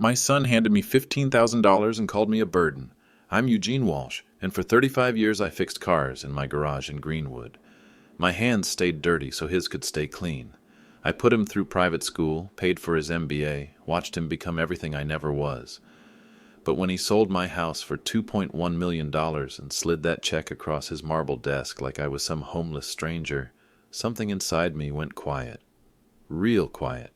My son handed me $15,000 and called me a burden. I'm Eugene Walsh, and for 35 years I fixed cars in my garage in Greenwood. My hands stayed dirty so his could stay clean. I put him through private school, paid for his MBA, watched him become everything I never was. But when he sold my house for $2.1 million and slid that check across his marble desk like I was some homeless stranger, something inside me went quiet. Real quiet.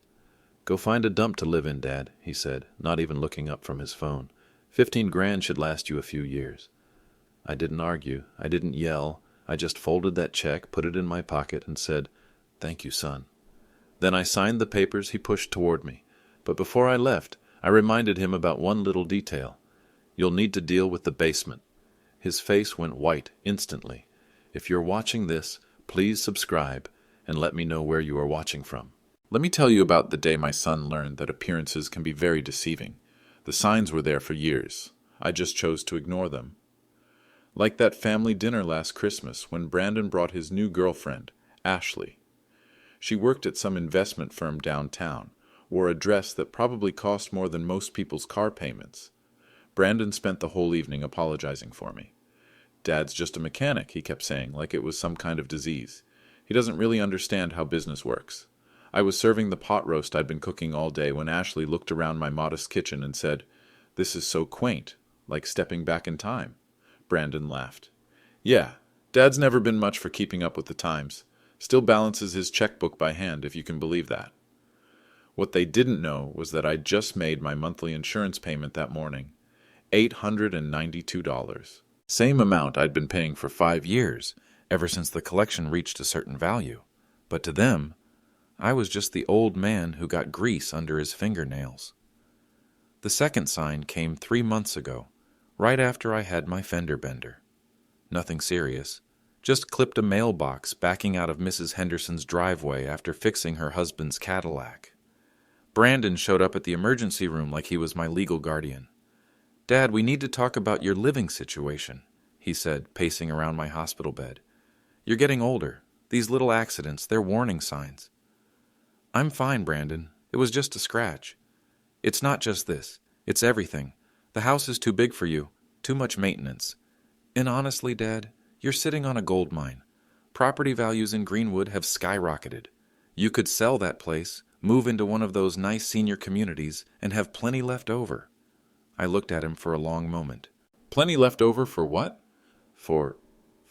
"Go find a dump to live in, Dad," he said, not even looking up from his phone. 15 grand should last you a few years. I didn't argue. I didn't yell. I just folded that check, put it in my pocket, and said, "Thank you, son." Then I signed the papers he pushed toward me. But before I left, I reminded him about one little detail. "You'll need to deal with the basement." His face went white instantly. If you're watching this, please subscribe and let me know where you are watching from. Let me tell you about the day my son learned that appearances can be very deceiving. The signs were there for years. I just chose to ignore them. Like that family dinner last Christmas when Brandon brought his new girlfriend, Ashley. She worked at some investment firm downtown, wore a dress that probably cost more than most people's car payments. Brandon spent the whole evening apologizing for me. "Dad's just a mechanic," he kept saying, like it was some kind of disease. He doesn't really understand how business works. I was serving the pot roast I'd been cooking all day when Ashley looked around my modest kitchen and said, "This is so quaint, like stepping back in time." Brandon laughed. "Yeah, Dad's never been much for keeping up with the times. Still balances his checkbook by hand, if you can believe that." What they didn't know was that I'd just made my monthly insurance payment that morning. $892. Same amount I'd been paying for 5 years, ever since the collection reached a certain value. But to them, I was just the old man who got grease under his fingernails. The second sign came 3 months ago, right after I had my fender bender. Nothing serious, just clipped a mailbox backing out of Mrs. Henderson's driveway after fixing her husband's Cadillac. Brandon showed up at the emergency room like he was my legal guardian. "Dad, we need to talk about your living situation," he said, pacing around my hospital bed. "You're getting older. These little accidents, they're warning signs." "I'm fine, Brandon. It was just a scratch." "It's not just this. It's everything. The house is too big for you. Too much maintenance. And honestly, Dad, you're sitting on a gold mine. Property values in Greenwood have skyrocketed. You could sell that place, move into one of those nice senior communities, and have plenty left over." I looked at him for a long moment. "Plenty left over for what?" For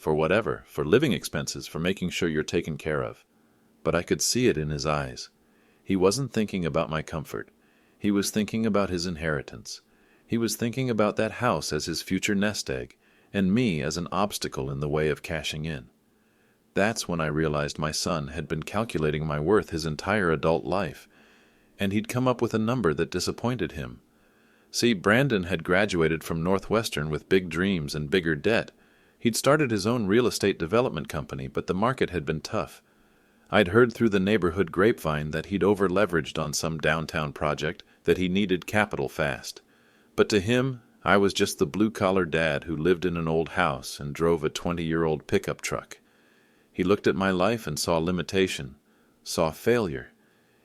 whatever. For living expenses, for making sure you're taken care of." But I could see it in his eyes. He wasn't thinking about my comfort. He was thinking about his inheritance. He was thinking about that house as his future nest egg, and me as an obstacle in the way of cashing in. That's when I realized my son had been calculating my worth his entire adult life, and he'd come up with a number that disappointed him. See, Brandon had graduated from Northwestern with big dreams and bigger debt. He'd started his own real estate development company, but the market had been tough. I'd heard through the neighborhood grapevine that he'd over-leveraged on some downtown project, that he needed capital fast. But to him, I was just the blue-collar dad who lived in an old house and drove a 20-year-old pickup truck. He looked at my life and saw limitation, saw failure.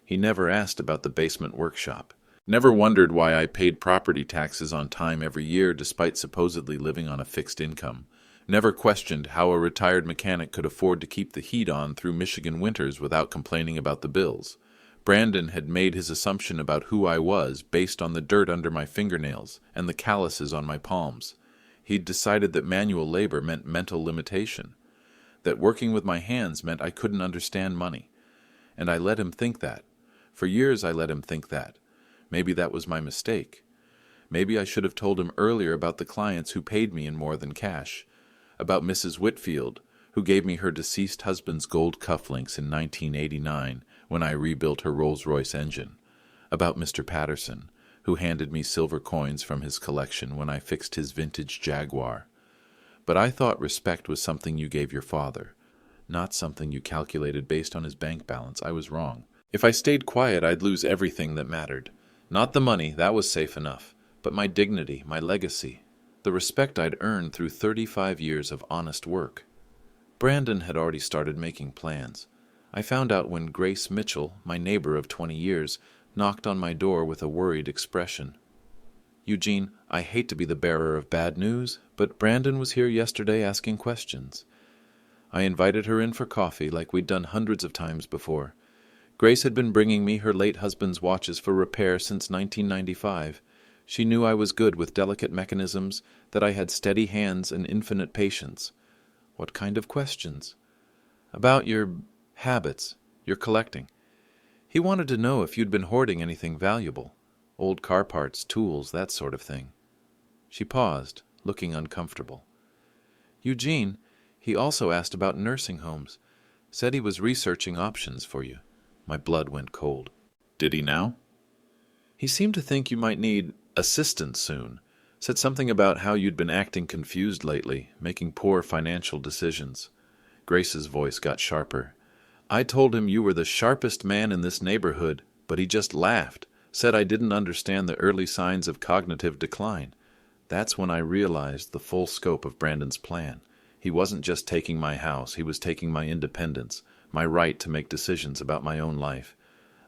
He never asked about the basement workshop, never wondered why I paid property taxes on time every year despite supposedly living on a fixed income. Never questioned how a retired mechanic could afford to keep the heat on through Michigan winters without complaining about the bills. Brandon had made his assumption about who I was based on the dirt under my fingernails and the calluses on my palms. He'd decided that manual labor meant mental limitation, that working with my hands meant I couldn't understand money. And I let him think that. For years I let him think that. Maybe that was my mistake. Maybe I should have told him earlier about the clients who paid me in more than cash. About Mrs. Whitfield, who gave me her deceased husband's gold cufflinks in 1989 when I rebuilt her Rolls-Royce engine. About Mr. Patterson, who handed me silver coins from his collection when I fixed his vintage Jaguar. But I thought respect was something you gave your father, not something you calculated based on his bank balance. I was wrong. If I stayed quiet, I'd lose everything that mattered. Not the money, that was safe enough, but my dignity, my legacy, the respect I'd earned through 35 years of honest work. Brandon had already started making plans. I found out when Grace Mitchell, my neighbor of 20 years, knocked on my door with a worried expression. "Eugene, I hate to be the bearer of bad news, but Brandon was here yesterday asking questions." I invited her in for coffee like we'd done hundreds of times before. Grace had been bringing me her late husband's watches for repair since 1995. She knew I was good with delicate mechanisms, that I had steady hands and infinite patience. "What kind of questions?" "About your habits, your collecting. He wanted to know if you'd been hoarding anything valuable. Old car parts, tools, that sort of thing." She paused, looking uncomfortable. "Eugene, he also asked about nursing homes. Said he was researching options for you." My blood went cold. "Did he now?" "He seemed to think you might need assistance soon. Said something about how you'd been acting confused lately, making poor financial decisions." Grace's voice got sharper. "I told him you were the sharpest man in this neighborhood, but he just laughed, said I didn't understand the early signs of cognitive decline. That's when I realized the full scope of Brandon's plan. He wasn't just taking my house, he was taking my independence, my right to make decisions about my own life.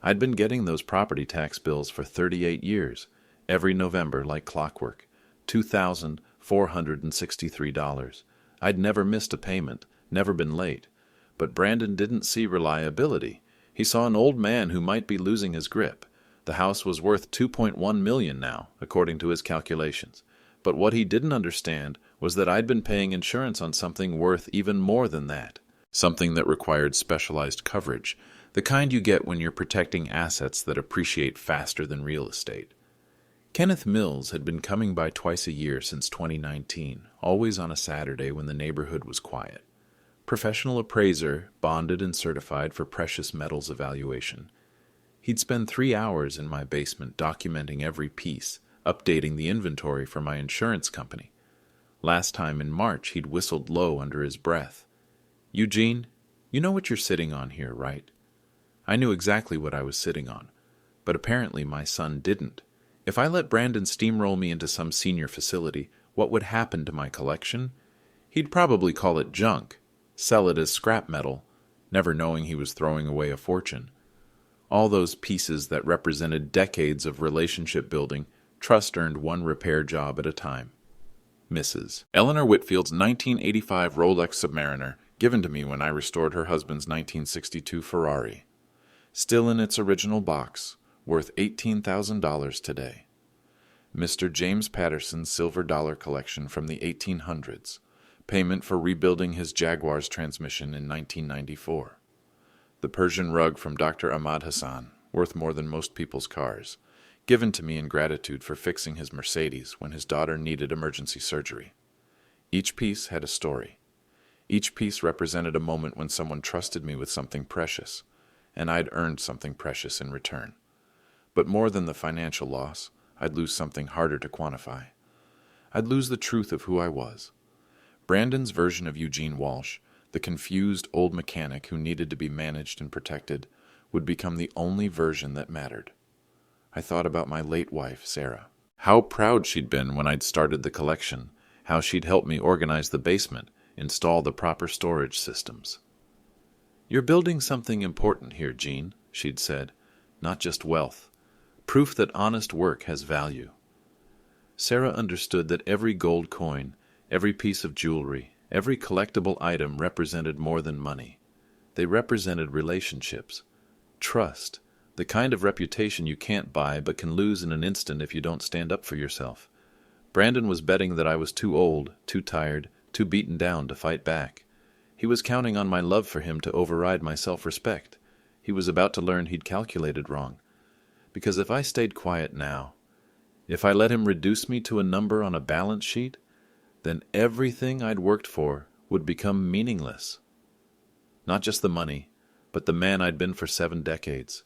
I'd been getting those property tax bills for 38 years, every November like clockwork, $2,463. I'd never missed a payment, never been late. But Brandon didn't see reliability. He saw an old man who might be losing his grip. The house was worth $2.1 million now, according to his calculations. But what he didn't understand was that I'd been paying insurance on something worth even more than that. Something that required specialized coverage, the kind you get when you're protecting assets that appreciate faster than real estate. Kenneth Mills had been coming by twice a year since 2019, always on a Saturday when the neighborhood was quiet. Professional appraiser, bonded and certified for precious metals evaluation. He'd spend 3 hours in my basement documenting every piece, updating the inventory for my insurance company. Last time in March, he'd whistled low under his breath. "Eugene, you know what you're sitting on here, right?" I knew exactly what I was sitting on, but apparently my son didn't. If I let Brandon steamroll me into some senior facility, what would happen to my collection? He'd probably call it junk, sell it as scrap metal, never knowing he was throwing away a fortune. All those pieces that represented decades of relationship building, trust earned one repair job at a time. Mrs. Eleanor Whitfield's 1985 Rolex Submariner, given to me when I restored her husband's 1962 Ferrari. Still in its original box, worth $18,000 today. Mr. James Patterson's silver dollar collection from the 1800s, payment for rebuilding his Jaguar's transmission in 1994. The Persian rug from Dr. Ahmad Hassan, worth more than most people's cars, given to me in gratitude for fixing his Mercedes when his daughter needed emergency surgery. Each piece had a story. Each piece represented a moment when someone trusted me with something precious, and I'd earned something precious in return. But more than the financial loss, I'd lose something harder to quantify. I'd lose the truth of who I was. Brandon's version of Eugene Walsh, the confused old mechanic who needed to be managed and protected, would become the only version that mattered. I thought about my late wife, Sarah. How proud she'd been when I'd started the collection, how she'd helped me organize the basement, install the proper storage systems. "You're building something important here, Gene," she'd said. "Not just wealth. Proof that honest work has value." Sarah understood that every gold coin, every piece of jewelry, every collectible item represented more than money. They represented relationships, trust, the kind of reputation you can't buy but can lose in an instant if you don't stand up for yourself. Brandon was betting that I was too old, too tired, too beaten down to fight back. He was counting on my love for him to override my self-respect. He was about to learn he'd calculated wrong. Because if I stayed quiet now, if I let him reduce me to a number on a balance sheet, then everything I'd worked for would become meaningless. Not just the money, but the man I'd been for 7 decades.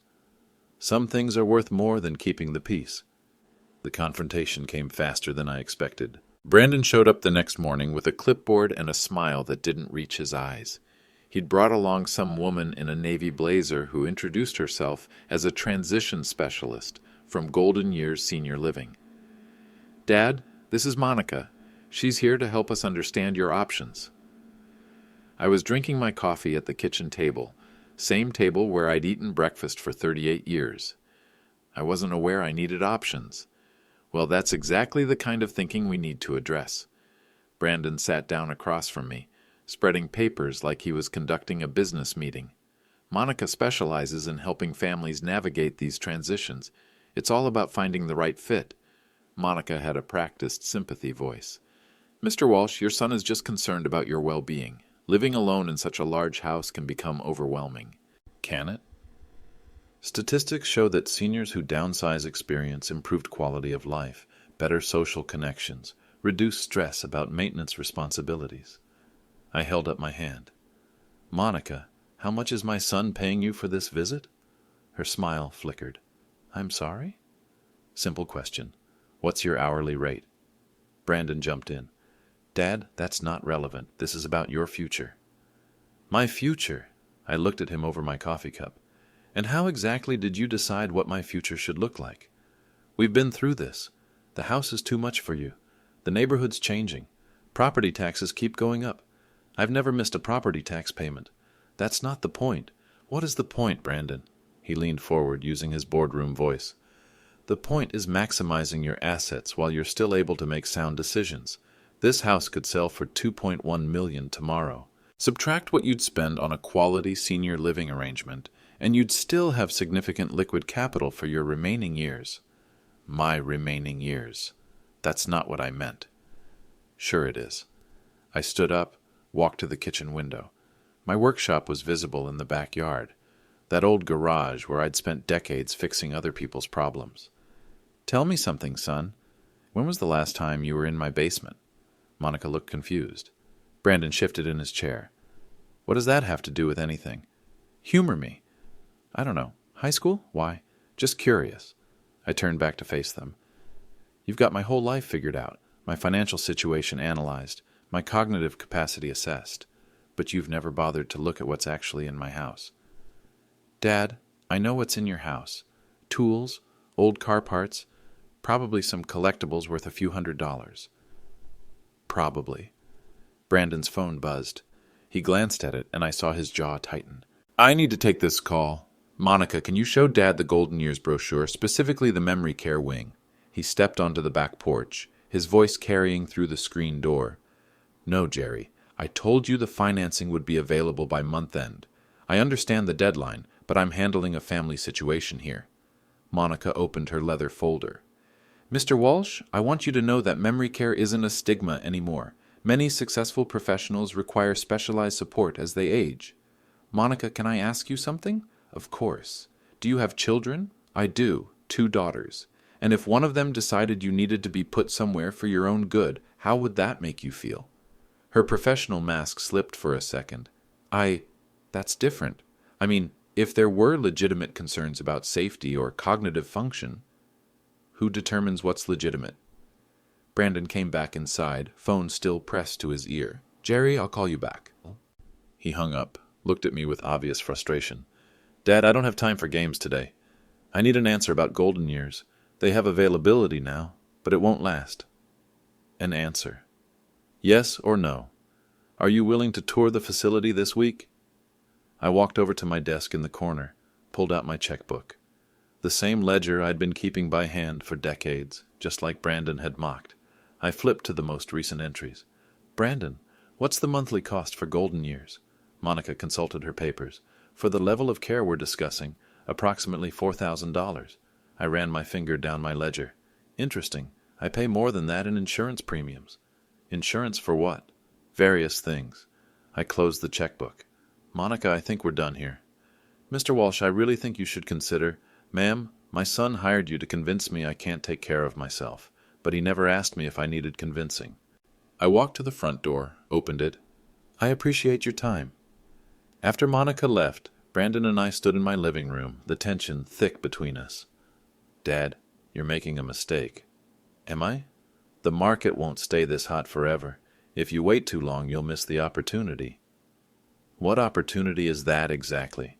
Some things are worth more than keeping the peace. The confrontation came faster than I expected. Brandon showed up the next morning with a clipboard and a smile that didn't reach his eyes. He'd brought along some woman in a navy blazer who introduced herself as a transition specialist from Golden Years Senior Living. "Dad, this is Monica. She's here to help us understand your options." I was drinking my coffee at the kitchen table, same table where I'd eaten breakfast for 38 years. I wasn't aware I needed options. Well, that's exactly the kind of thinking we need to address. Brandon sat down across from me, spreading papers like he was conducting a business meeting. Monica specializes in helping families navigate these transitions. It's all about finding the right fit. Monica had a practiced sympathy voice. Mr. Walsh, your son is just concerned about your well-being. Living alone in such a large house can become overwhelming. Can it? Statistics show that seniors who downsize experience improved quality of life, better social connections, reduced stress about maintenance responsibilities. I held up my hand. Monica, how much is my son paying you for this visit? Her smile flickered. I'm sorry? Simple question. What's your hourly rate? Brandon jumped in. Dad, that's not relevant. This is about your future. My future? I looked at him over my coffee cup. And how exactly did you decide what my future should look like? We've been through this. The house is too much for you. The neighborhood's changing. Property taxes keep going up. I've never missed a property tax payment. That's not the point. What is the point, Brandon? He leaned forward, using his boardroom voice. The point is maximizing your assets while you're still able to make sound decisions. This house could sell for $2.1 million tomorrow. Subtract what you'd spend on a quality senior living arrangement, and you'd still have significant liquid capital for your remaining years. My remaining years. That's not what I meant. Sure it is. I stood up, walked to the kitchen window. My workshop was visible in the backyard, that old garage where I'd spent decades fixing other people's problems. Tell me something, son. When was the last time you were in my basement? Monica looked confused. Brandon shifted in his chair. What does that have to do with anything? Humor me. I don't know. High school? Why? Just curious. I turned back to face them. You've got my whole life figured out, my financial situation analyzed, my cognitive capacity assessed, but you've never bothered to look at what's actually in my house. Dad, I know what's in your house. Tools, old car parts, probably some collectibles worth a few $100s. Probably. Brandon's phone buzzed. He glanced at it, and I saw his jaw tighten. I need to take this call. Monica, can you show Dad the Golden Years brochure, specifically the memory care wing? He stepped onto the back porch, his voice carrying through the screen door. No, Jerry. I told you the financing would be available by month end. I understand the deadline, but I'm handling a family situation here. Monica opened her leather folder. Mr. Walsh, I want you to know that memory care isn't a stigma anymore. Many successful professionals require specialized support as they age. Monica, can I ask you something? Of course. Do you have children? I do. 2 daughters. And if one of them decided you needed to be put somewhere for your own good, how would that make you feel? Her professional mask slipped for a second. That's different. I mean, if there were legitimate concerns about safety or cognitive function, who determines what's legitimate? Brandon came back inside, phone still pressed to his ear. Jerry, I'll call you back. He hung up, looked at me with obvious frustration. Dad, I don't have time for games today. I need an answer about Golden Years. They have availability now, but it won't last. An answer. Yes or no? Are you willing to tour the facility this week? I walked over to my desk in the corner, pulled out my checkbook. The same ledger I'd been keeping by hand for decades, just like Brandon had mocked. I flipped to the most recent entries. Brandon, what's the monthly cost for Golden Years? Monica consulted her papers. For the level of care we're discussing, approximately $4,000. I ran my finger down my ledger. Interesting. I pay more than that in insurance premiums. Insurance for what? Various things. I closed the checkbook. Monica, I think we're done here. Mr. Walsh, I really think you should consider... Ma'am, my son hired you to convince me I can't take care of myself, but he never asked me if I needed convincing. I walked to the front door, opened it. I appreciate your time. After Monica left, Brandon and I stood in my living room, the tension thick between us. Dad, you're making a mistake. Am I? The market won't stay this hot forever. If you wait too long, you'll miss the opportunity. What opportunity is that exactly?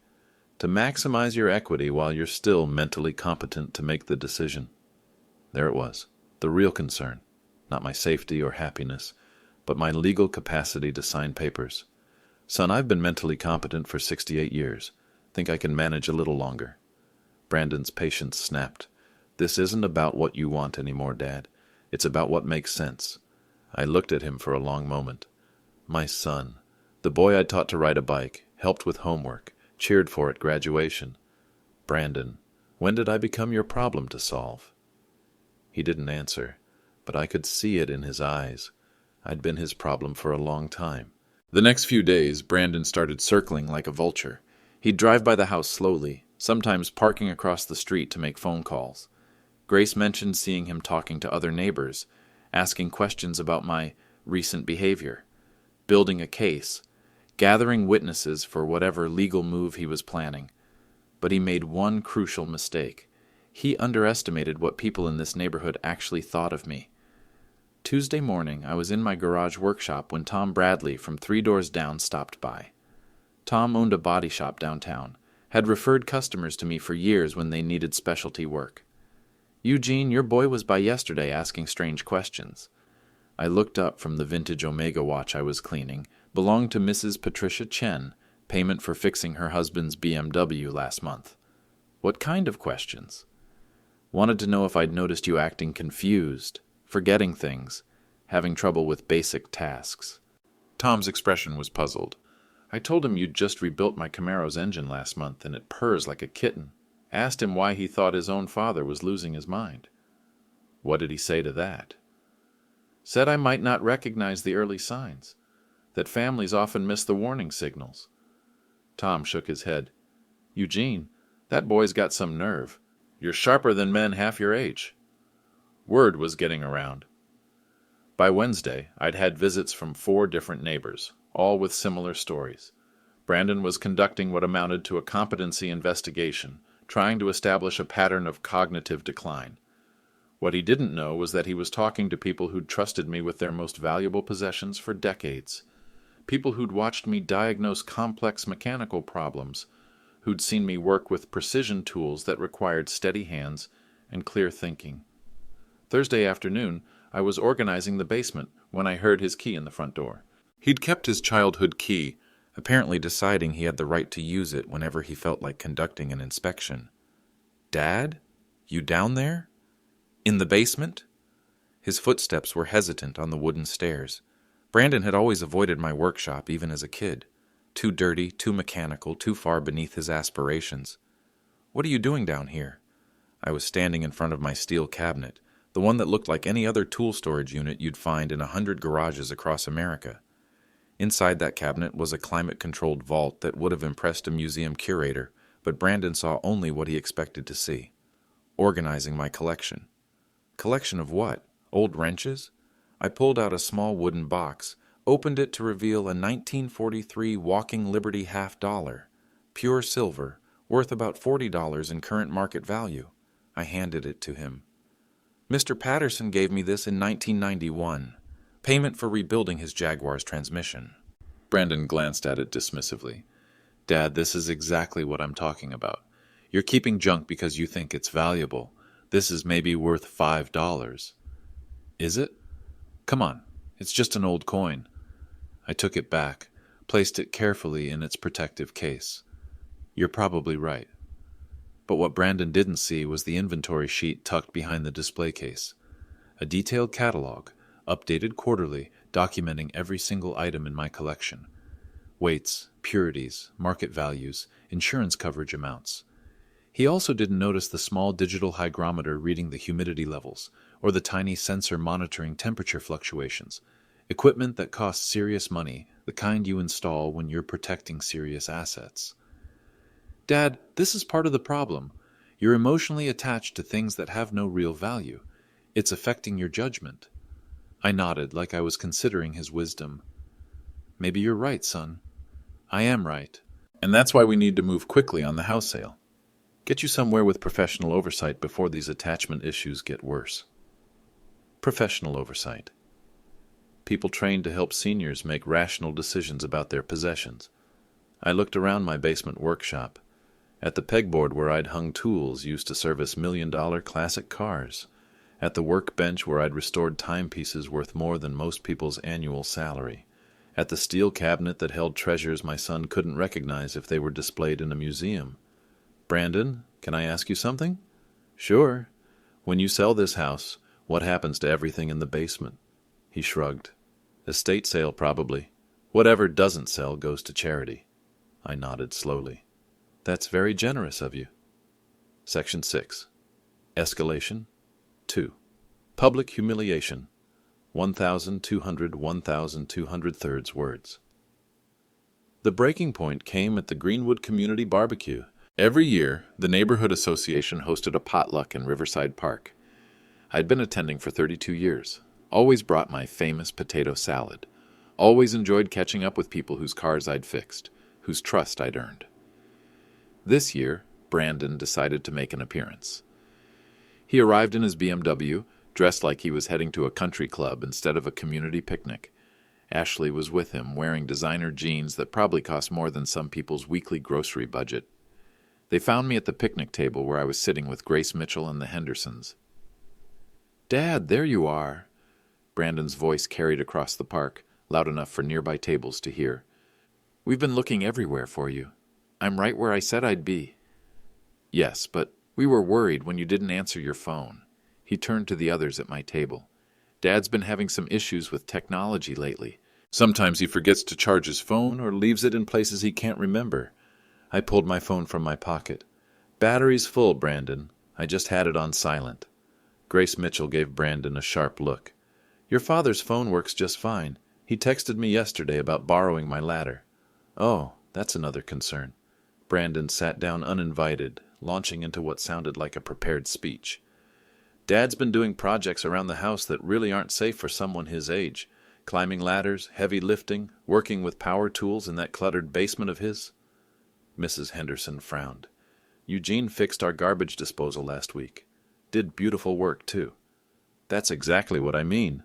To maximize your equity while you're still mentally competent to make the decision. There it was, the real concern. Not my safety or happiness, but my legal capacity to sign papers. Son, I've been mentally competent for 68 years. Think I can manage a little longer. Brandon's patience snapped. "This isn't about what you want anymore, Dad. It's about what makes sense." I looked at him for a long moment. My son, the boy I'd taught to ride a bike, helped with homework, cheered for at graduation. Brandon, when did I become your problem to solve? He didn't answer, but I could see it in his eyes. I'd been his problem for a long time. The next few days, Brandon started circling like a vulture. He'd drive by the house slowly, sometimes parking across the street to make phone calls. Grace mentioned seeing him talking to other neighbors, asking questions about my recent behavior, building a case, gathering witnesses for whatever legal move he was planning. But he made one crucial mistake. He underestimated what people in this neighborhood actually thought of me. Tuesday morning, I was in my garage workshop when Tom Bradley from 3 doors down stopped by. Tom owned a body shop downtown, had referred customers to me for years when they needed specialty work. "Eugene, your boy was by yesterday asking strange questions." I looked up from the vintage Omega watch I was cleaning, belonged to Mrs. Patricia Chen, payment for fixing her husband's BMW last month. "What kind of questions?" "Wanted to know if I'd noticed you acting confused, forgetting things, having trouble with basic tasks." Tom's expression was puzzled. "I told him you'd just rebuilt my Camaro's engine last month and it purrs like a kitten. Asked him why he thought his own father was losing his mind." "What did he say to that?" "Said I might not recognize the early signs, that families often miss the warning signals." Tom shook his head. "Eugene, that boy's got some nerve. You're sharper than men half your age." Word was getting around. By Wednesday, I'd had visits from 4 different neighbors, all with similar stories. Brandon was conducting what amounted to a competency investigation, trying to establish a pattern of cognitive decline. What he didn't know was that he was talking to people who'd trusted me with their most valuable possessions for decades. People who'd watched me diagnose complex mechanical problems, who'd seen me work with precision tools that required steady hands and clear thinking. Thursday afternoon, I was organizing the basement when I heard his key in the front door. He'd kept his childhood key, apparently deciding he had the right to use it whenever he felt like conducting an inspection. "Dad? You down there? In the basement?" His footsteps were hesitant on the wooden stairs. Brandon had always avoided my workshop, even as a kid. Too dirty, too mechanical, too far beneath his aspirations. "What are you doing down here?" I was standing in front of my steel cabinet, the one that looked like any other tool storage unit you'd find in 100 garages across America. Inside that cabinet was a climate-controlled vault that would have impressed a museum curator, but Brandon saw only what he expected to see. Organizing my collection. Collection of what? Old wrenches? I pulled out a small wooden box, opened it to reveal a 1943 Walking Liberty $50, pure silver, worth about $40 in current market value. I handed it to him. "Mr. Patterson gave me this in 1991. Payment for rebuilding his Jaguar's transmission." Brandon glanced at it dismissively. "Dad, this is exactly what I'm talking about. You're keeping junk because you think it's valuable. This is maybe worth $5. "Is it? Come on, it's just an old coin." I took it back, placed it carefully in its protective case. "You're probably right." But what Brandon didn't see was the inventory sheet tucked behind the display case. A detailed catalog, updated quarterly, documenting every single item in my collection. Weights, purities, market values, insurance coverage amounts. He also didn't notice the small digital hygrometer reading the humidity levels, or the tiny sensor monitoring temperature fluctuations. Equipment that costs serious money, the kind you install when you're protecting serious assets. "Dad, this is part of the problem. You're emotionally attached to things that have no real value. It's affecting your judgment." I nodded like I was considering his wisdom. "Maybe you're right, son." "I am right. And that's why we need to move quickly on the house sale. Get you somewhere with professional oversight before these attachment issues get worse." Professional oversight. People trained to help seniors make rational decisions about their possessions. I looked around my basement workshop, at the pegboard where I'd hung tools used to service million-dollar classic cars, at the workbench where I'd restored timepieces worth more than most people's annual salary, at the steel cabinet that held treasures my son couldn't recognize if they were displayed in a museum. "Brandon, Can I ask you something? Sure. When you sell this house, what happens to everything in the basement? He shrugged. Estate sale, probably. Whatever doesn't sell goes to charity. I nodded slowly. That's very generous of you. Section 6. Escalation. 2. Public humiliation. 1,200 thirds words. The breaking point came at the Greenwood Community Barbecue. Every year, the neighborhood association hosted a potluck in Riverside Park. I'd been attending for 32 years, always brought my famous potato salad, always enjoyed catching up with people whose cars I'd fixed, whose trust I'd earned. This year, Brandon decided to make an appearance. He arrived in his BMW, dressed like he was heading to a country club instead of a community picnic. Ashley was with him, wearing designer jeans that probably cost more than some people's weekly grocery budget. They found me at the picnic table where I was sitting with Grace Mitchell and the Hendersons. "Dad, there you are." Brandon's voice carried across the park, loud enough for nearby tables to hear. "We've been looking everywhere for you. I'm right where I said I'd be." "Yes, but we were worried when you didn't answer your phone." He turned to the others at my table. "Dad's been having some issues with technology lately. Sometimes he forgets to charge his phone or leaves it in places he can't remember." I pulled my phone from my pocket. "Battery's full, Brandon. I just had it on silent." Grace Mitchell gave Brandon a sharp look. "Your father's phone works just fine. He texted me yesterday about borrowing my ladder." "Oh, that's another concern." Brandon sat down uninvited, launching into what sounded like a prepared speech. "Dad's been doing projects around the house that really aren't safe for someone his age. Climbing ladders, heavy lifting, working with power tools in that cluttered basement of his." Mrs. Henderson frowned. "Eugene fixed our garbage disposal last week. Did beautiful work, too." "That's exactly what I mean."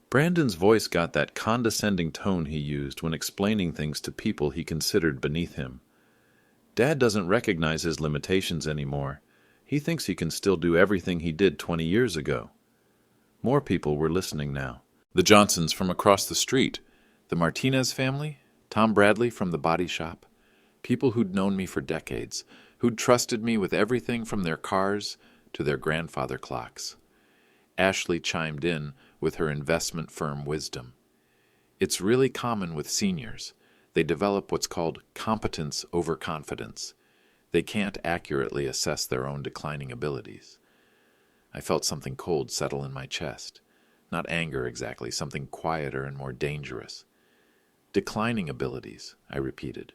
Brandon's voice got that condescending tone he used when explaining things to people he considered beneath him. "Dad doesn't recognize his limitations anymore. He thinks he can still do everything he did 20 years ago." More people were listening now. The Johnsons from across the street, the Martinez family, Tom Bradley from the body shop. People who'd known me for decades, who'd trusted me with everything from their cars to their grandfather clocks. Ashley chimed in with her investment firm wisdom. "It's really common with seniors. They develop what's called competence over confidence. They can't accurately assess their own declining abilities." I felt something cold settle in my chest. Not anger exactly, something quieter and more dangerous. "Declining abilities," I repeated.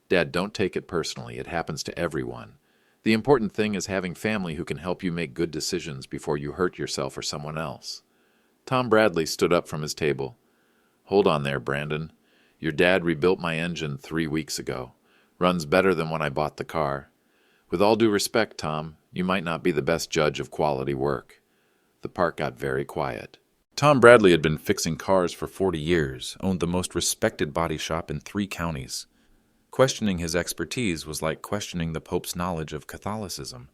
"Dad, don't take it personally. It happens to everyone. The important thing is having family who can help you make good decisions before you hurt yourself or someone else." Tom Bradley stood up from his table. "Hold on there, Brandon. Your dad rebuilt my engine 3 weeks ago. Runs better than when I bought the car. With all due respect, Tom, you might not be the best judge of quality work." The park got very quiet. Tom Bradley had been fixing cars for 40 years, owned the most respected body shop in 3 counties. Questioning his expertise was like questioning the Pope's knowledge of Catholicism.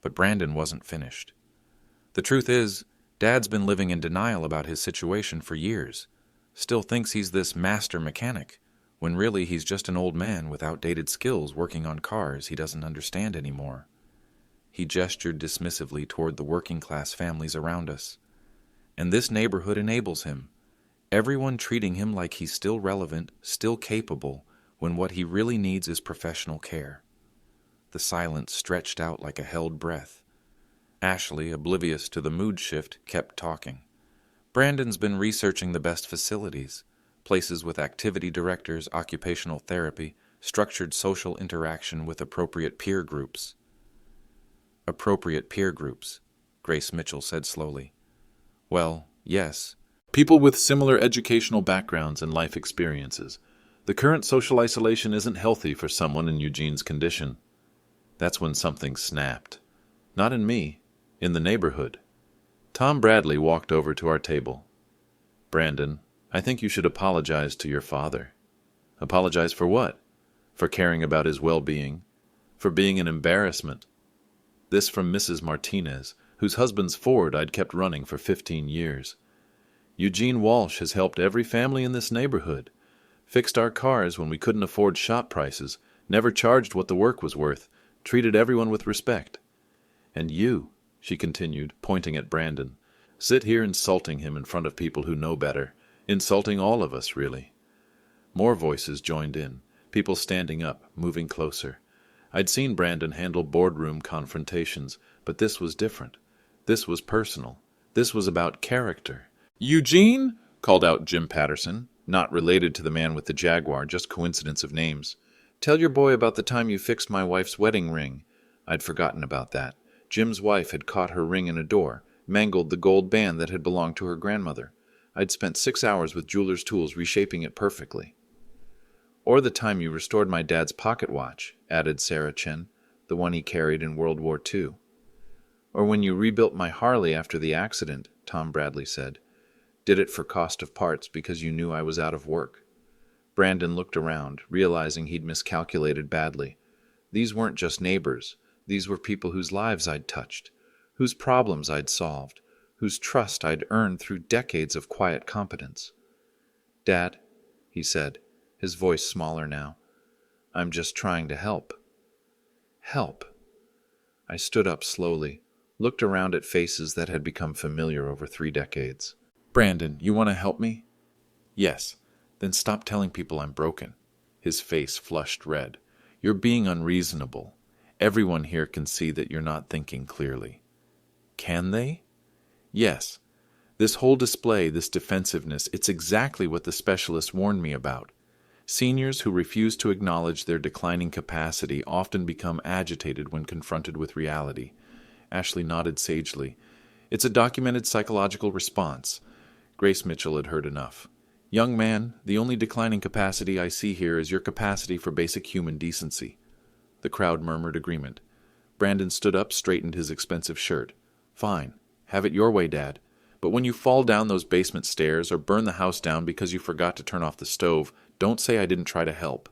But Brandon wasn't finished. "The truth is, Dad's been living in denial about his situation for years. Still thinks he's this master mechanic, when really he's just an old man with outdated skills working on cars he doesn't understand anymore." He gestured dismissively toward the working-class families around us. "And this neighborhood enables him. Everyone treating him like he's still relevant, still capable, when what he really needs is professional care." The silence stretched out like a held breath. Ashley, oblivious to the mood shift, kept talking. "Brandon's been researching the best facilities, places with activity directors, occupational therapy, structured social interaction with appropriate peer groups." "Appropriate peer groups," Grace Mitchell said slowly. "Well, yes. People with similar educational backgrounds and life experiences. The current social isolation isn't healthy for someone in Eugene's condition." That's when something snapped. Not in me, in the neighborhood. Tom Bradley walked over to our table. "Brandon, I think you should apologize to your father." "Apologize for what?" "For caring about his well-being. For being an embarrassment." This from Mrs. Martinez, whose husband's Ford I'd kept running for 15 years. "Eugene Walsh has helped every family in this neighborhood. Fixed our cars when we couldn't afford shop prices, never charged what the work was worth, treated everyone with respect. And you, she continued, pointing at Brandon, sit here insulting him in front of people who know better, insulting all of us, really. More voices joined in, people standing up, moving closer. I'd seen Brandon handle boardroom confrontations, but this was different. This was personal. This was about character. "Eugene!" called out Jim Patterson, not related to the man with the Jaguar, just coincidence of names. "Tell your boy about the time you fixed my wife's wedding ring." I'd forgotten about that. Jim's wife had caught her ring in a door, mangled the gold band that had belonged to her grandmother. I'd spent 6 hours with jeweler's tools reshaping it perfectly. "Or the time you restored my dad's pocket watch," added Sarah Chen, the one he carried in World War II. "Or when you rebuilt my Harley after the accident," Tom Bradley said. "Did it for cost of parts because you knew I was out of work." Brandon looked around, realizing he'd miscalculated badly. These weren't just neighbors. These were people whose lives I'd touched, whose problems I'd solved, whose trust I'd earned through decades of quiet competence. "Dad," he said, his voice smaller now, "I'm just trying to help." Help. I stood up slowly, looked around at faces that had become familiar over 3 decades. "Brandon, you want to help me?" "Yes. Then stop telling people I'm broken." His face flushed red. "You're being unreasonable. Everyone here can see that you're not thinking clearly." "Can they?" "Yes. This whole display, this defensiveness, it's exactly what the specialist warned me about. Seniors who refuse to acknowledge their declining capacity often become agitated when confronted with reality." Ashley nodded sagely. "It's a documented psychological response." Grace Mitchell had heard enough. "Young man, the only declining capacity I see here is your capacity for basic human decency." The crowd murmured agreement. Brandon stood up, straightened his expensive shirt. "Fine. Have it your way, Dad. But when you fall down those basement stairs or burn the house down because you forgot to turn off the stove, don't say I didn't try to help."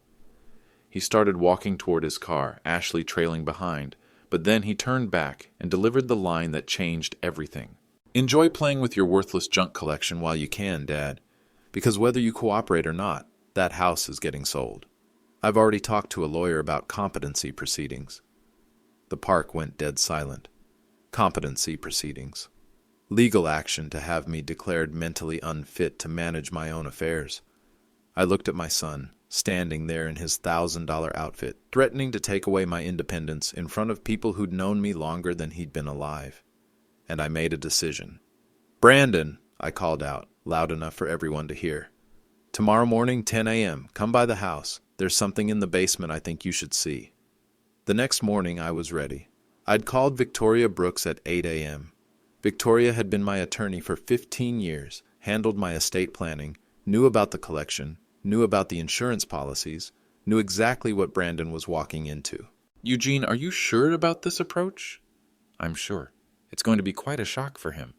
He started walking toward his car, Ashley trailing behind, but then he turned back and delivered the line that changed everything. "Enjoy playing with your worthless junk collection while you can, Dad. Because whether you cooperate or not, that house is getting sold. I've already talked to a lawyer about competency proceedings." The park went dead silent. Competency proceedings. Legal action to have me declared mentally unfit to manage my own affairs. I looked at my son, standing there in his $1,000 outfit, threatening to take away my independence in front of people who'd known me longer than he'd been alive. And I made a decision. "Brandon," I called out, loud enough for everyone to hear. "Tomorrow morning, 10 a.m., come by the house. There's something in the basement I think you should see." The next morning I was ready. I'd called Victoria Brooks at 8 a.m. Victoria had been my attorney for 15 years, handled my estate planning, knew about the collection, knew about the insurance policies, knew exactly what Brandon was walking into. "Eugene, are you sure about this approach?" "I'm sure. It's going to be quite a shock for him."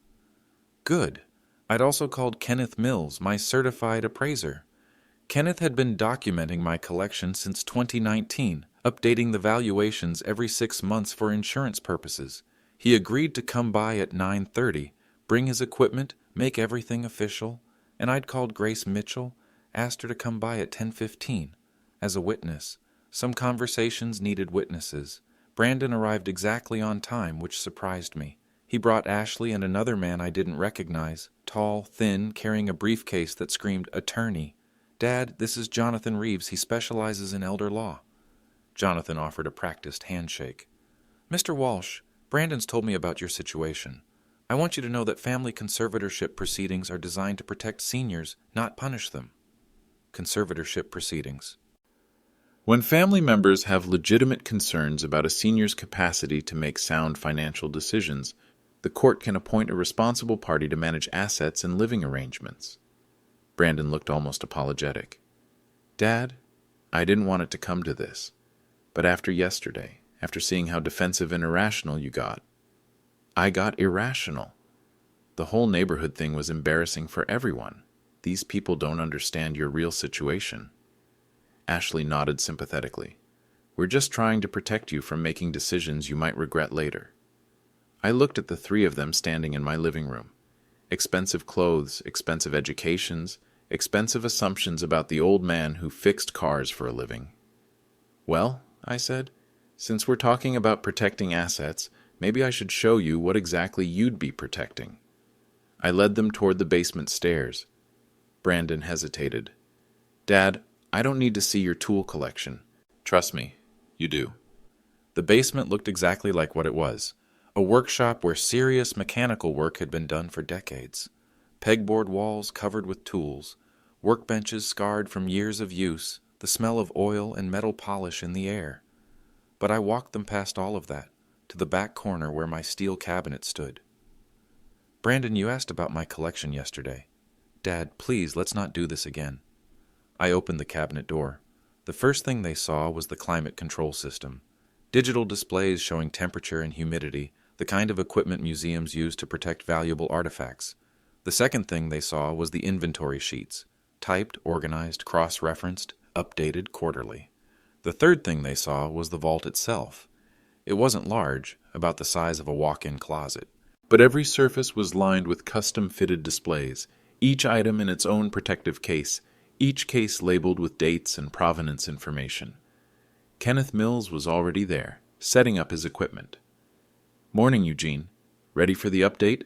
"Good." I'd also called Kenneth Mills, my certified appraiser. Kenneth had been documenting my collection since 2019, updating the valuations every 6 months for insurance purposes. He agreed to come by at 9:30, bring his equipment, make everything official, and I'd called Grace Mitchell, asked her to come by at 10:15 as a witness. Some conversations needed witnesses. Brandon arrived exactly on time, which surprised me. He brought Ashley and another man I didn't recognize, tall, thin, carrying a briefcase that screamed attorney. "Dad, this is Jonathan Reeves. He specializes in elder law." Jonathan offered a practiced handshake. "Mr. Walsh, Brandon's told me about your situation. I want you to know that family conservatorship proceedings are designed to protect seniors, not punish them." Conservatorship proceedings. When family members have legitimate concerns about a senior's capacity to make sound financial decisions, the court can appoint a responsible party to manage assets and living arrangements. Brandon looked almost apologetic. "Dad, I didn't want it to come to this, but after yesterday, after seeing how defensive and irrational you got, I got irrational. The whole neighborhood thing was embarrassing for everyone. These people don't understand your real situation." Ashley nodded sympathetically. "We're just trying to protect you from making decisions you might regret later." I looked at the 3 of them standing in my living room. Expensive clothes, expensive educations, expensive assumptions about the old man who fixed cars for a living. "Well," I said, Since we're talking about protecting assets, maybe I should show you what exactly you'd be protecting. I led them toward the basement stairs. Brandon hesitated. Dad, I don't need to see your tool collection. Trust me, you do. The basement looked exactly like what it was, a workshop where serious mechanical work had been done for decades. Pegboard walls covered with tools, workbenches scarred from years of use, the smell of oil and metal polish in the air. But I walked them past all of that, to the back corner where my steel cabinet stood. Brandon, you asked about my collection yesterday. Dad, please, let's not do this again. I opened the cabinet door. The first thing they saw was the climate control system. Digital displays showing temperature and humidity, the kind of equipment museums use to protect valuable artifacts. The second thing they saw was the inventory sheets, typed, organized, cross-referenced, updated quarterly. The third thing they saw was the vault itself. It wasn't large, about the size of a walk-in closet, but every surface was lined with custom-fitted displays, each item in its own protective case, each case labeled with dates and provenance information. Kenneth Mills was already there, setting up his equipment. Morning, Eugene. Ready for the update?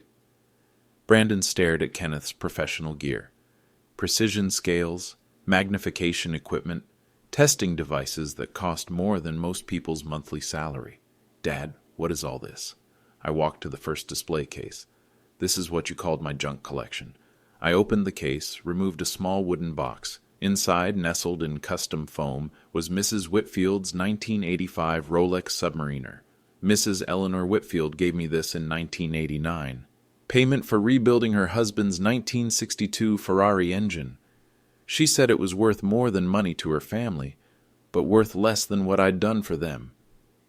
Brandon stared at Kenneth's professional gear. Precision scales, magnification equipment, testing devices that cost more than most people's monthly salary. Dad, what is all this? I walked to the first display case. This is what you called my junk collection. I opened the case, removed a small wooden box. Inside, nestled in custom foam, was Mrs. Whitfield's 1985 Rolex Submariner. Mrs. Eleanor Whitfield gave me this in 1989. Payment for rebuilding her husband's 1962 Ferrari engine. She said it was worth more than money to her family, but worth less than what I'd done for them.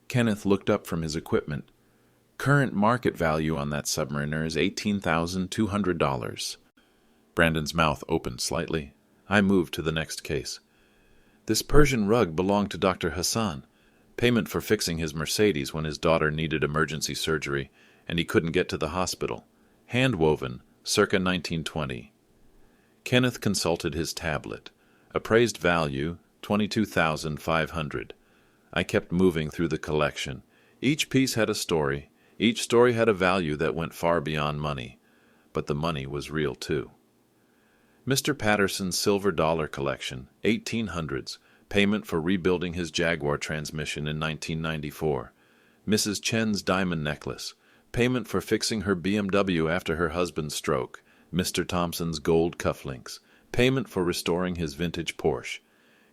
Kenneth looked up from his equipment. Current market value on that Submariner is $18,200. Brandon's mouth opened slightly. I moved to the next case. This Persian rug belonged to Dr. Hassan. Payment for fixing his Mercedes when his daughter needed emergency surgery and he couldn't get to the hospital. Hand-woven, circa 1920. Kenneth consulted his tablet. Appraised value, $22,500. I kept moving through the collection. Each piece had a story. Each story had a value that went far beyond money. But the money was real, too. Mr. Patterson's silver dollar collection, 1800s, payment for rebuilding his Jaguar transmission in 1994. Mrs. Chen's diamond necklace, payment for fixing her BMW after her husband's stroke. Mr. Thompson's gold cufflinks, payment for restoring his vintage Porsche.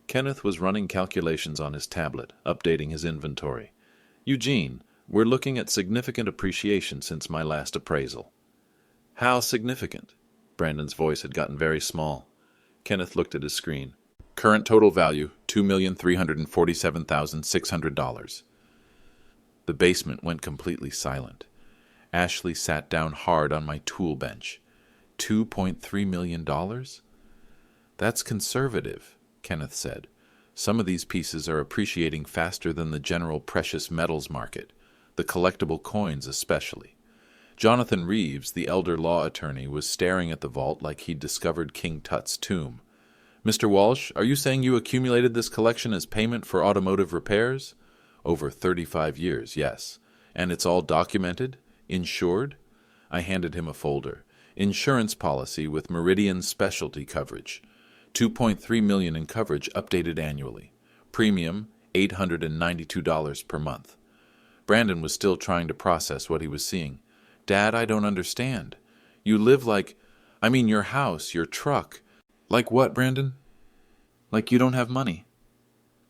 Kenneth was running calculations on his tablet, updating his inventory. Eugene, we're looking at significant appreciation since my last appraisal. How significant? Brandon's voice had gotten very small. Kenneth looked at his screen. Current total value, $2,347,600. The basement went completely silent. Ashley sat down hard on my tool bench. $2.3 million? That's conservative, Kenneth said. Some of these pieces are appreciating faster than the general precious metals market, the collectible coins especially. Jonathan Reeves, the elder law attorney, was staring at the vault like he'd discovered King Tut's tomb. Mr. Walsh, are you saying you accumulated this collection as payment for automotive repairs? Over 35 years, yes. And it's all documented? Insured? I handed him a folder. Insurance policy with Meridian specialty coverage. $2.3 million in coverage updated annually. Premium, $892 per month. Brandon was still trying to process what he was seeing. Dad, I don't understand. You live your house, your truck. Like what, Brandon? Like you don't have money.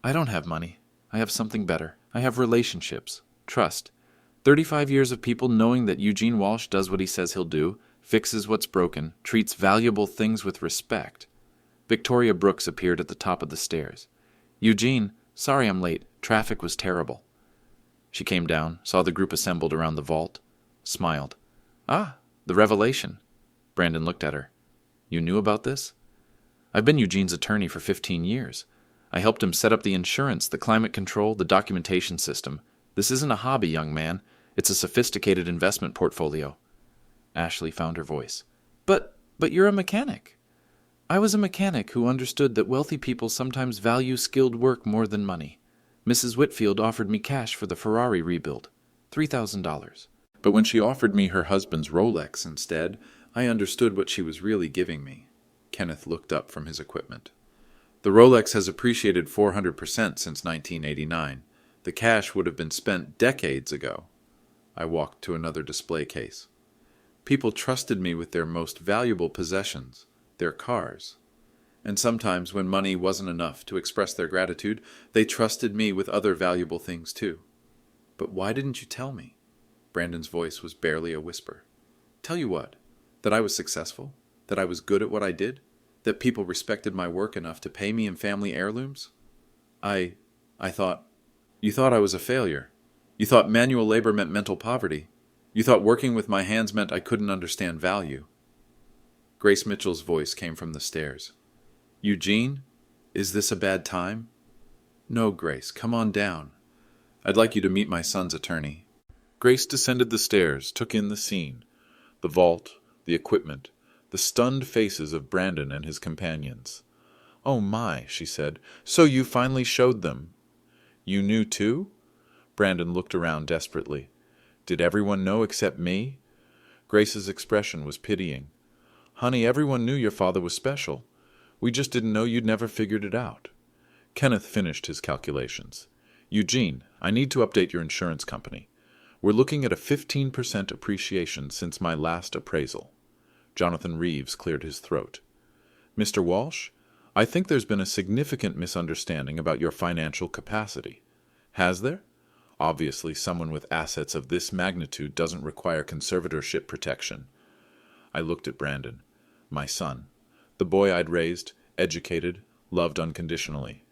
I don't have money. I have something better. I have relationships, trust. 35 years of people knowing that Eugene Walsh does what he says he'll do, fixes what's broken, treats valuable things with respect. Victoria Brooks appeared at the top of the stairs. Eugene, sorry I'm late. Traffic was terrible. She came down, saw the group assembled around the vault, smiled. Ah, the revelation. Brandon looked at her. You knew about this? I've been Eugene's attorney for 15 years. I helped him set up the insurance, the climate control, the documentation system. This isn't a hobby, young man. It's a sophisticated investment portfolio. Ashley found her voice. But you're a mechanic. I was a mechanic who understood that wealthy people sometimes value skilled work more than money. Mrs. Whitfield offered me cash for the Ferrari rebuild, $3,000. But when she offered me her husband's Rolex instead, I understood what she was really giving me. Kenneth looked up from his equipment. The Rolex has appreciated 400% since 1989. The cash would have been spent decades ago. I walked to another display case. People trusted me with their most valuable possessions, their cars. And sometimes when money wasn't enough to express their gratitude, they trusted me with other valuable things too. But why didn't you tell me? Brandon's voice was barely a whisper. Tell you what? That I was successful? That I was good at what I did? That people respected my work enough to pay me in family heirlooms? I thought... You thought I was a failure. You thought manual labor meant mental poverty. You thought working with my hands meant I couldn't understand value. Grace Mitchell's voice came from the stairs. Eugene, is this a bad time? No, Grace, come on down. I'd like you to meet my son's attorney. Grace descended the stairs, took in the scene. The vault, the equipment, the stunned faces of Brandon and his companions. Oh my, she said, so you finally showed them. You knew too? Brandon looked around desperately. Did everyone know except me? Grace's expression was pitying. Honey, everyone knew your father was special. We just didn't know you'd never figured it out. Kenneth finished his calculations. Eugene, I need to update your insurance company. We're looking at a 15% appreciation since my last appraisal. Jonathan Reeves cleared his throat. Mr. Walsh, I think there's been a significant misunderstanding about your financial capacity. Has there? Obviously, someone with assets of this magnitude doesn't require conservatorship protection. I looked at Brandon, my son, the boy I'd raised, educated, loved unconditionally.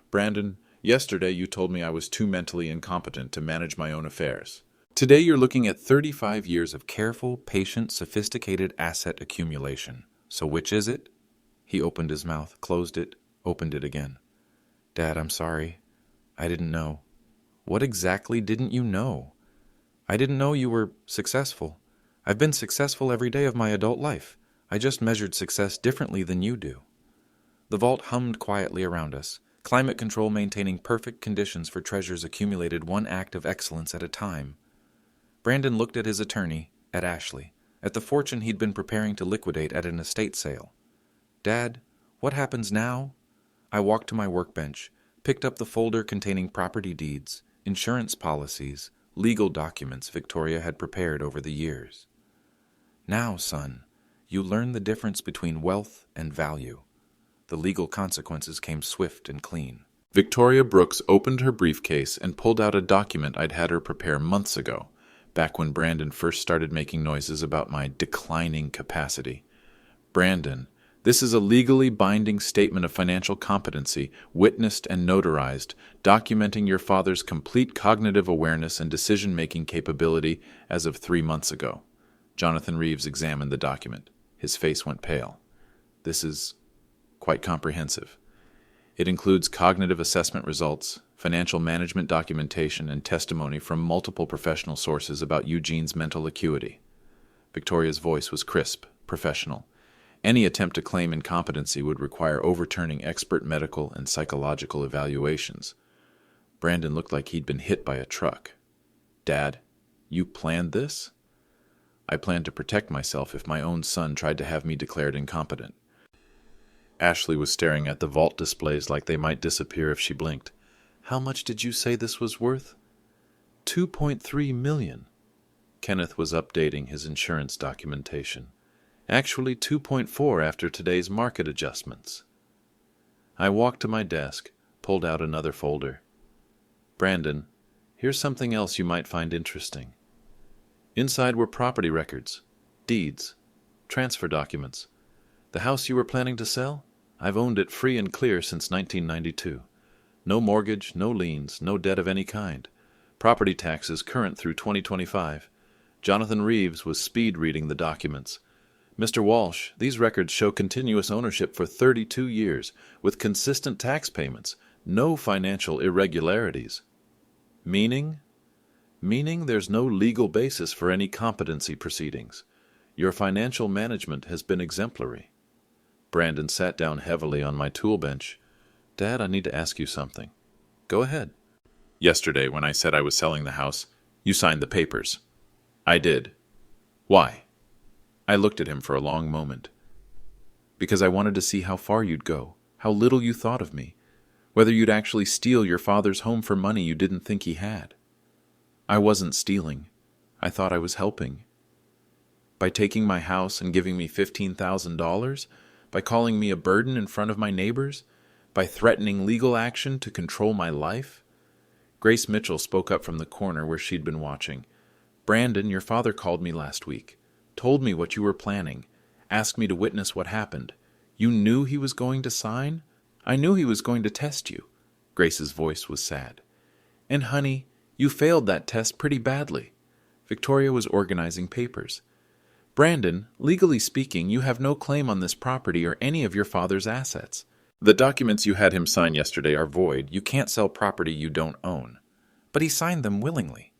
Brandon, yesterday you told me I was too mentally incompetent to manage my own affairs. Today you're looking at 35 years of careful, patient, sophisticated asset accumulation. So which is it? He opened his mouth, closed it, opened it again. Dad, I'm sorry. I didn't know. What exactly didn't you know? I didn't know you were successful. I've been successful every day of my adult life. I just measured success differently than you do. The vault hummed quietly around us, climate control maintaining perfect conditions for treasures accumulated one act of excellence at a time. Brandon looked at his attorney, at Ashley, at the fortune he'd been preparing to liquidate at an estate sale. Dad, what happens now? I walked to my workbench, picked up the folder containing property deeds, insurance policies, legal documents Victoria had prepared over the years. Now, son, you learn the difference between wealth and value. The legal consequences came swift and clean. Victoria Brooks opened her briefcase and pulled out a document I'd had her prepare months ago, back when Brandon first started making noises about my declining capacity. Brandon, this is a legally binding statement of financial competency, witnessed and notarized, documenting your father's complete cognitive awareness and decision-making capability as of 3 months ago. Jonathan Reeves examined the document. His face went pale. This is quite comprehensive. It includes cognitive assessment results, financial management documentation, and testimony from multiple professional sources about Eugene's mental acuity. Victoria's voice was crisp, professional. Any attempt to claim incompetency would require overturning expert medical and psychological evaluations. Brandon looked like he'd been hit by a truck. Dad, you planned this? I planned to protect myself if my own son tried to have me declared incompetent. Ashley was staring at the vault displays like they might disappear if she blinked. How much did you say this was worth? $2.3 million. Kenneth was updating his insurance documentation. Actually 2.4 after today's market adjustments. I walked to my desk, pulled out another folder. Brandon, here's something else you might find interesting. Inside were property records, deeds, transfer documents. The house you were planning to sell? I've owned it free and clear since 1992. No mortgage, no liens, no debt of any kind. Property taxes current through 2025. Jonathan Reeves was speed reading the documents. Mr. Walsh, these records show continuous ownership for 32 years, with consistent tax payments, no financial irregularities. Meaning? Meaning there's no legal basis for any competency proceedings. Your financial management has been exemplary. Brandon sat down heavily on my tool bench. Dad, I need to ask you something. Go ahead. Yesterday, when I said I was selling the house, you signed the papers. I did. Why? I looked at him for a long moment. Because I wanted to see how far you'd go, how little you thought of me, whether you'd actually steal your father's home for money you didn't think he had. I wasn't stealing. I thought I was helping. By taking my house and giving me $15,000? By calling me a burden in front of my neighbors? By threatening legal action to control my life? Grace Mitchell spoke up from the corner where she'd been watching. Brandon, your father called me last week, told me what you were planning, asked me to witness what happened. You knew he was going to sign? I knew he was going to test you. Grace's voice was sad. And honey, you failed that test pretty badly. Victoria was organizing papers. Brandon, legally speaking, you have no claim on this property or any of your father's assets. The documents you had him sign yesterday are void. You can't sell property you don't own. But he signed them willingly,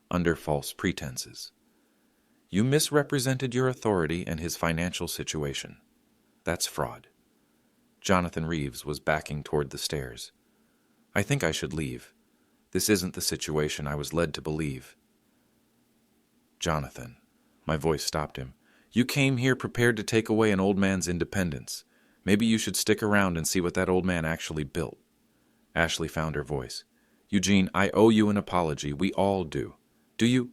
under false pretenses. You misrepresented your authority and his financial situation. That's fraud. Jonathan Reeves was backing toward the stairs. I think I should leave. This isn't the situation I was led to believe. Jonathan, my voice stopped him. You came here prepared to take away an old man's independence. Maybe you should stick around and see what that old man actually built. Ashley found her voice. Eugene, I owe you an apology. We all do. Do you?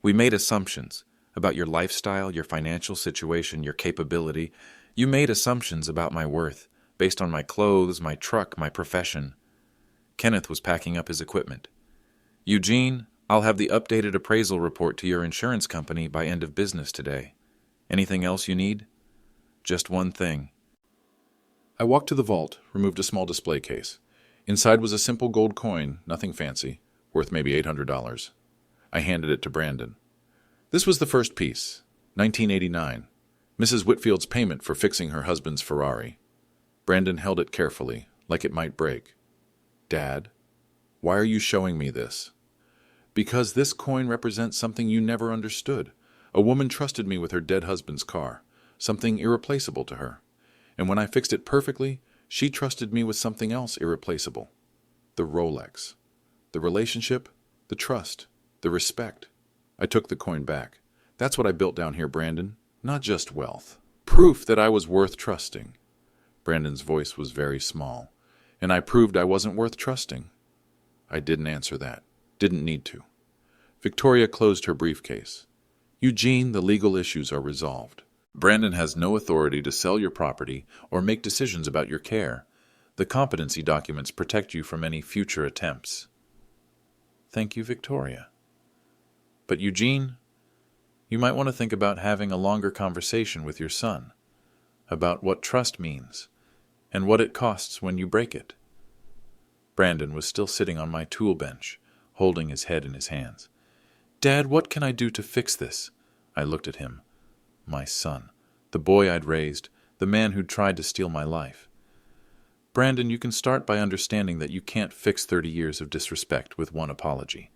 We made assumptions about your lifestyle, your financial situation, your capability. You made assumptions about my worth, based on my clothes, my truck, my profession. Kenneth was packing up his equipment. Eugene, I'll have the updated appraisal report to your insurance company by end of business today. Anything else you need? Just one thing. I walked to the vault, removed a small display case. Inside was a simple gold coin, nothing fancy, worth maybe $800. I handed it to Brandon. This was the first piece, 1989, Mrs. Whitfield's payment for fixing her husband's Ferrari. Brandon held it carefully, like it might break. Dad, why are you showing me this? Because this coin represents something you never understood. A woman trusted me with her dead husband's car, something irreplaceable to her. And when I fixed it perfectly, she trusted me with something else irreplaceable. The Rolex. The relationship, the trust, the respect. I took the coin back. That's what I built down here, Brandon. Not just wealth. Proof that I was worth trusting. Brandon's voice was very small, and I proved I wasn't worth trusting. I didn't answer that. Didn't need to. Victoria closed her briefcase. Eugene, the legal issues are resolved. Brandon has no authority to sell your property or make decisions about your care. The competency documents protect you from any future attempts. Thank you, Victoria. But Eugene, you might want to think about having a longer conversation with your son about what trust means and what it costs when you break it. Brandon was still sitting on my tool bench, holding his head in his hands. Dad, what can I do to fix this? I looked at him. My son, the boy I'd raised, the man who'd tried to steal my life. Brandon, you can start by understanding that you can't fix 30 years of disrespect with one apology.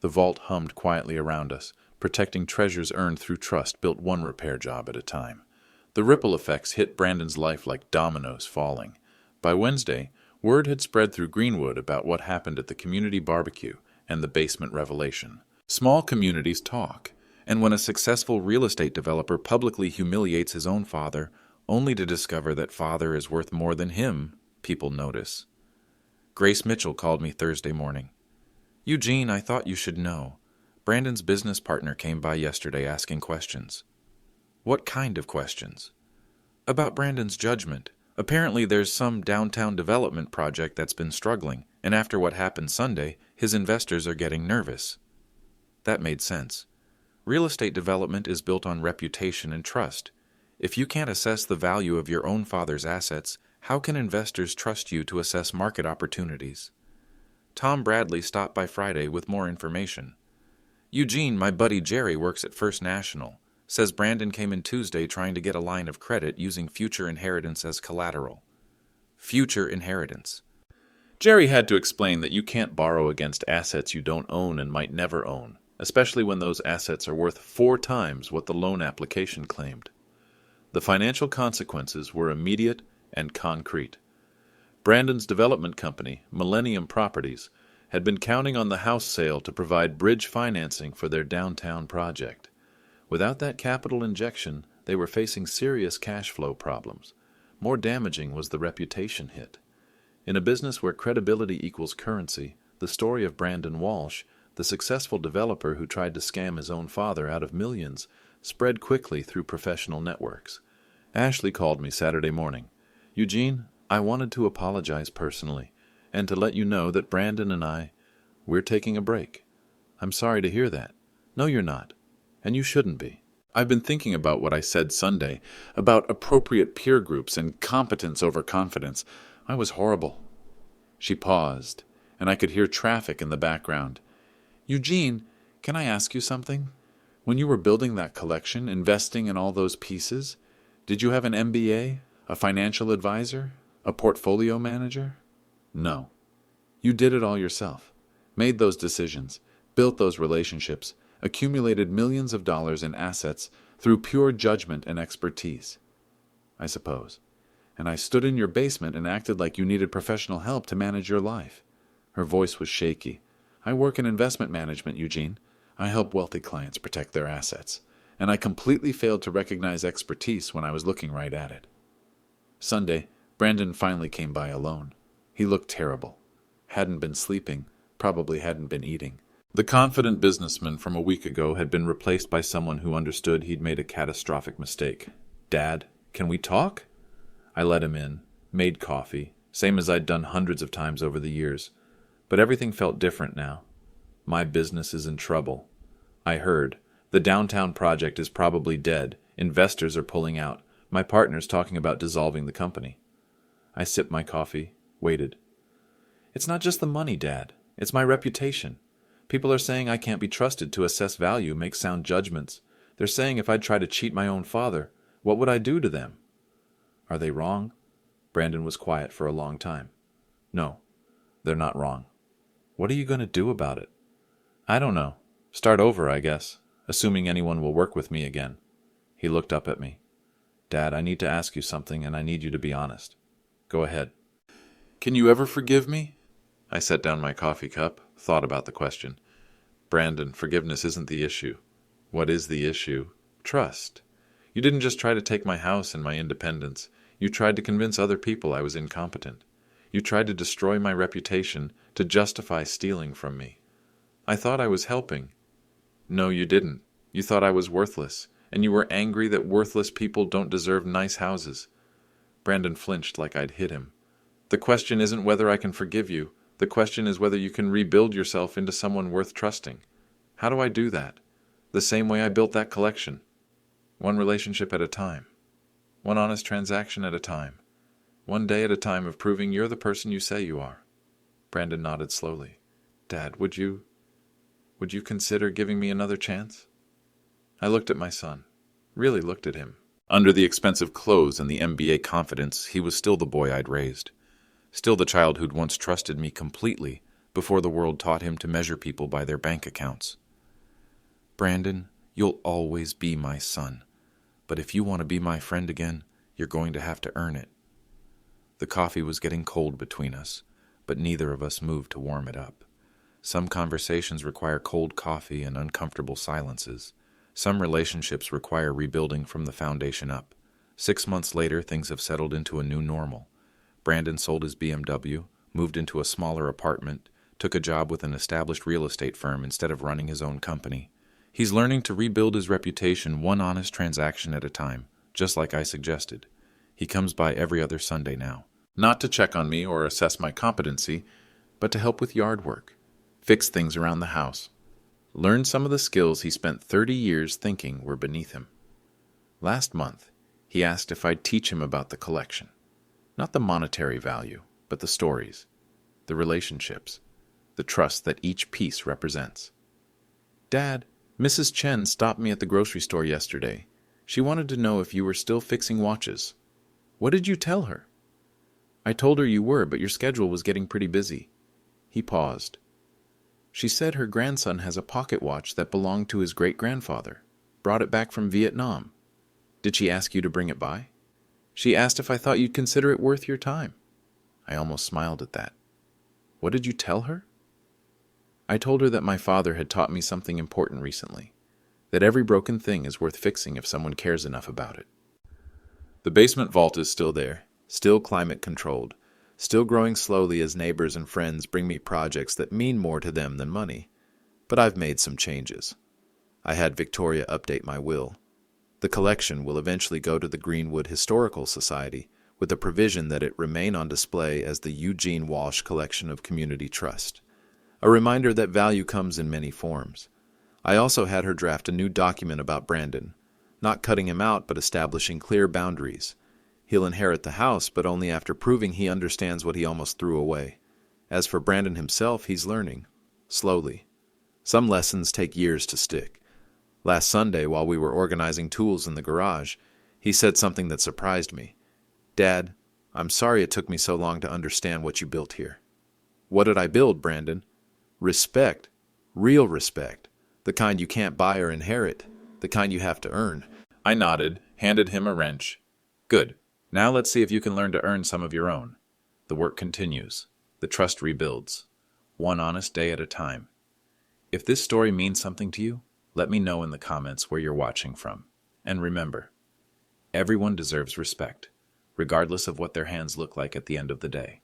The vault hummed quietly around us, protecting treasures earned through trust built one repair job at a time. The ripple effects hit Brandon's life like dominoes falling. By Wednesday, word had spread through Greenwood about what happened at the community barbecue and the basement revelation. Small communities talk, and when a successful real estate developer publicly humiliates his own father, only to discover that father is worth more than him, people notice. Grace Mitchell called me Thursday morning. Eugene, I thought you should know. Brandon's business partner came by yesterday asking questions. What kind of questions? About Brandon's judgment. Apparently there's some downtown development project that's been struggling, and after what happened Sunday, his investors are getting nervous. That made sense. Real estate development is built on reputation and trust. If you can't assess the value of your own father's assets, how can investors trust you to assess market opportunities? Tom Bradley stopped by Friday with more information. Eugene, my buddy Jerry, works at First National. Says Brandon came in Tuesday trying to get a line of credit using future inheritance as collateral. Future inheritance. Jerry had to explain that you can't borrow against assets you don't own and might never own, especially when those assets are worth 4 times what the loan application claimed. The financial consequences were immediate and concrete. Brandon's development company, Millennium Properties, had been counting on the house sale to provide bridge financing for their downtown project. Without that capital injection, they were facing serious cash flow problems. More damaging was the reputation hit. In a business where credibility equals currency, the story of Brandon Walsh, the successful developer who tried to scam his own father out of millions, spread quickly through professional networks. Ashley called me Saturday morning. "Eugene, I wanted to apologize personally, and to let you know that Brandon and we're taking a break." "I'm sorry to hear that." "No, you're not. And you shouldn't be. I've been thinking about what I said Sunday, about appropriate peer groups and competence over confidence. I was horrible." She paused, and I could hear traffic in the background. "Eugene, can I ask you something? When you were building that collection, investing in all those pieces, did you have an MBA, a financial advisor, a portfolio manager?" "No." "You did it all yourself, made those decisions, built those relationships, accumulated millions of dollars in assets through pure judgment and expertise." "I suppose. And I stood in your basement and acted like you needed professional help to manage your life." Her voice was shaky. "I work in investment management, Eugene. I help wealthy clients protect their assets. And I completely failed to recognize expertise when I was looking right at it." Sunday, Brandon finally came by alone. He looked terrible. Hadn't been sleeping, probably hadn't been eating. The confident businessman from a week ago had been replaced by someone who understood he'd made a catastrophic mistake. "Dad, can we talk?" I let him in, made coffee, same as I'd done hundreds of times over the years. But everything felt different now. My business is in trouble. I heard. The downtown project is probably dead. Investors are pulling out. My partner's talking about dissolving the company. I sipped my coffee, waited. "It's not just the money, Dad. It's my reputation. People are saying I can't be trusted to assess value, make sound judgments. They're saying if I'd try to cheat my own father, what would I do to them?" "Are they wrong?" Brandon was quiet for a long time. "No, they're not wrong." "What are you going to do about it?" "I don't know. Start over, I guess, assuming anyone will work with me again." He looked up at me. "Dad, I need to ask you something, and I need you to be honest." "Go ahead." "Can you ever forgive me?" I set down my coffee cup, thought about the question. "Brandon, forgiveness isn't the issue." "What is the issue?" "Trust. You didn't just try to take my house and my independence. You tried to convince other people I was incompetent. You tried to destroy my reputation, to justify stealing from me. I thought I was helping." "No, you didn't. You thought I was worthless, and you were angry that worthless people don't deserve nice houses." Brandon flinched like I'd hit him. "The question isn't whether I can forgive you. The question is whether you can rebuild yourself into someone worth trusting. How do I do that? The same way I built that collection. One relationship at a time. One honest transaction at a time. One day at a time of proving you're the person you say you are." Brandon nodded slowly. "Dad, would you consider giving me another chance?" I looked at my son. Really looked at him. Under the expensive clothes and the MBA confidence, he was still the boy I'd raised. Still the child who'd once trusted me completely before the world taught him to measure people by their bank accounts. "Brandon, you'll always be my son. But if you want to be my friend again, you're going to have to earn it." The coffee was getting cold between us, but neither of us moved to warm it up. Some conversations require cold coffee and uncomfortable silences. Some relationships require rebuilding from the foundation up. 6 months later, things have settled into a new normal. Brandon sold his BMW, moved into a smaller apartment, took a job with an established real estate firm instead of running his own company. He's learning to rebuild his reputation one honest transaction at a time, just like I suggested. He comes by every other Sunday now. Not to check on me or assess my competency, but to help with yard work, fix things around the house, learn some of the skills he spent 30 years thinking were beneath him. Last month, he asked if I'd teach him about the collection. Not the monetary value, but the stories, the relationships, the trust that each piece represents. "Dad, Mrs. Chen stopped me at the grocery store yesterday. She wanted to know if you were still fixing watches. What did you tell her?" "I told her you were, but your schedule was getting pretty busy." He paused. "She said her grandson has a pocket watch that belonged to his great-grandfather, brought it back from Vietnam. Did she ask you to bring it by? She asked if I thought you'd consider it worth your time." I almost smiled at that. "What did you tell her?" I told her that my father had taught me something important recently, that every broken thing is worth fixing if someone cares enough about it. The basement vault is still there, still climate controlled, still growing slowly as neighbors and friends bring me projects that mean more to them than money. But I've made some changes. I had Victoria update my will. The collection will eventually go to the Greenwood Historical Society, with the provision that it remain on display as the Eugene Walsh Collection of Community Trust. A reminder that value comes in many forms. I also had her draft a new document about Brandon, not cutting him out but establishing clear boundaries. He'll inherit the house, but only after proving he understands what he almost threw away. As for Brandon himself, he's learning. Slowly. Some lessons take years to stick. Last Sunday, while we were organizing tools in the garage, he said something that surprised me. "Dad, I'm sorry it took me so long to understand what you built here." "What did I build, Brandon?" "Respect. Real respect. The kind you can't buy or inherit. The kind you have to earn." I nodded, handed him a wrench. "Good. Now let's see if you can learn to earn some of your own." The work continues. The trust rebuilds. One honest day at a time. If this story means something to you, let me know in the comments where you're watching from. And remember, everyone deserves respect, regardless of what their hands look like at the end of the day.